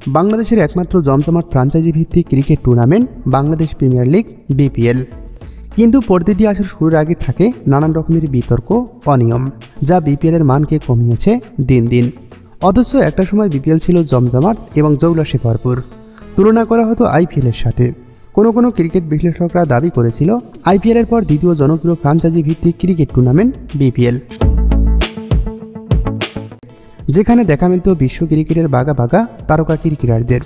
বাংলাদেশের একমাত্র জমজমাট ফ্র্যাঞ্চাইজি ভিত্তিক cricket tournament Bangladesh premier league BPL. কিন্তু প্রতিটি আসর শুরুর আগে থাকে নানান রকমের বিতর্ক, অনিয়ম, যা বিপিএলের মানকে কমিয়েছে দিন দিন। অথচ একটা সময় বিপিএল ছিল জমজমাট এবং জৌলসে ভরপুর। তুলনা করা হতো আইপিএলের সাথে। কোনো ক্রিকেট বিশ্লেষকরা দাবি করেছিল আইপিএলের পর দ্বিতীয় জনপ্রিয় ফ্র্যাঞ্চাইজি ভিত্তিক ক্রিকেট টুর্নামেন্ট বিপিএল, যেখানে দেখা মিলত বিশ্ব ক্রিকেটের বাঘা বাঘা তারকা ক্রিকেটারদের।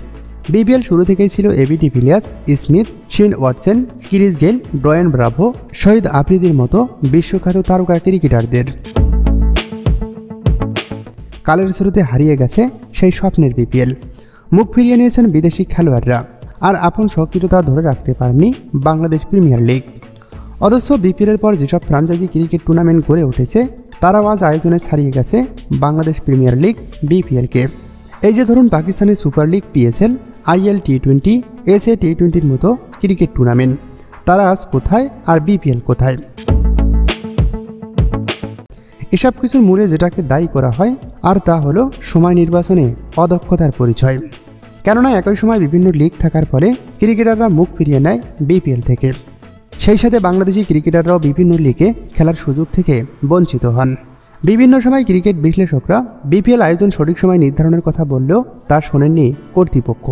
বিপিএল শুরু থেকেই ছিল AB de Villiers, Smith, Shane Watson, Chris Gayle, Brian Bravo, Shahid আফ্রিদির মতো বিশ্বখ্যাত তারকা ক্রিকেটারদের। কালের স্রোতে হারিয়ে গেছে সেই স্বপ্নের বিপিএল। মুখ ফিরিয়ে নিয়েছেন বিদেশি খেলোয়াড়রা, আর আপন সক্রিয়তা ধরে রাখতে পারেনি বাংলাদেশ প্রিমিয়ার লিগ। অথচ বিপিএলের পর যেসব ফ্র্যাঞ্চাইজি ক্রিকেট টুর্নামেন্ট গড়ে উঠেছে তারাও আজ আয়োজনে ছাড়িয়ে গেছে বাংলাদেশ প্রিমিয়ার লিগ বিপিএলকে। এই যে ধরুন পাকিস্তানের সুপার লিগ পিএসএল, আইএল টি20, এসএ টি20-র মতো ক্রিকেট টুর্নামেন্ট, তারা আজ কোথায় আর বিপিএল কোথায়? এসব কিছুর মূলে যেটাকে দায়ী করা হয় আর তা হলো সময় নির্বাচনে অদক্ষতার পরিচয়। কেননা একই সময় বিভিন্ন লিগ থাকার ফলে ক্রিকেটাররা মুখ ফিরিয়ে নেয় বিপিএল থেকে। সেই সাথে বাংলাদেশি ক্রিকেটাররাও বিভিন্ন লিগে খেলার সুযোগ থেকে বঞ্চিত হন। বিভিন্ন সময় ক্রিকেট বিশ্লেষকরা বিপিএল আয়োজন সঠিক সময় নির্ধারণের কথা বললেও তা শোনেননি কর্তৃপক্ষ।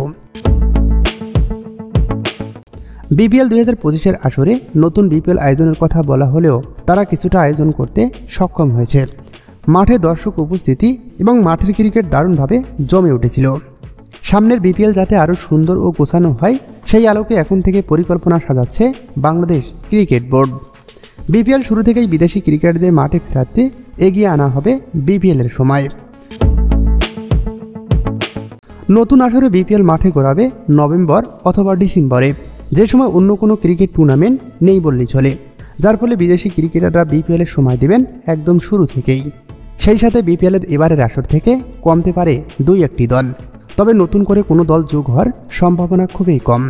বিপিএল 2025-এর আসরে নতুন বিপিএল আয়োজনের কথা বলা হলেও তারা কিছুটা আয়োজন করতে সক্ষম হয়েছে। মাঠে দর্শক উপস্থিতি এবং মাঠের ক্রিকেট দারুণভাবে জমে উঠেছিল। সামনের বিপিএল যাতে আরও সুন্দর ও গোছানো হয় সেই আলোকে এখন থেকে পরিকল্পনা সাজাচ্ছে বাংলাদেশ ক্রিকেট বোর্ড। বিপিএল শুরু থেকেই বিদেশি ক্রিকেটারদের মাঠে ফেরাতে এগিয়ে আনা হবে বিপিএলের সময়। নতুন আসরে বিপিএল মাঠে গড়াবে নভেম্বর অথবা ডিসেম্বরে, যে সময় অন্য কোনো ক্রিকেট টুর্নামেন্ট নেই বললেই চলে, যার ফলে বিদেশি ক্রিকেটাররা বিপিএলের সময় দেবেন একদম শুরু থেকেই। সেই সাথে বিপিএলের এবারের আসর থেকে কমতে পারে 2-1টি দল, তবে নতুন করে কোনো দল যোগ হওয়ার সম্ভাবনা খুবই কম।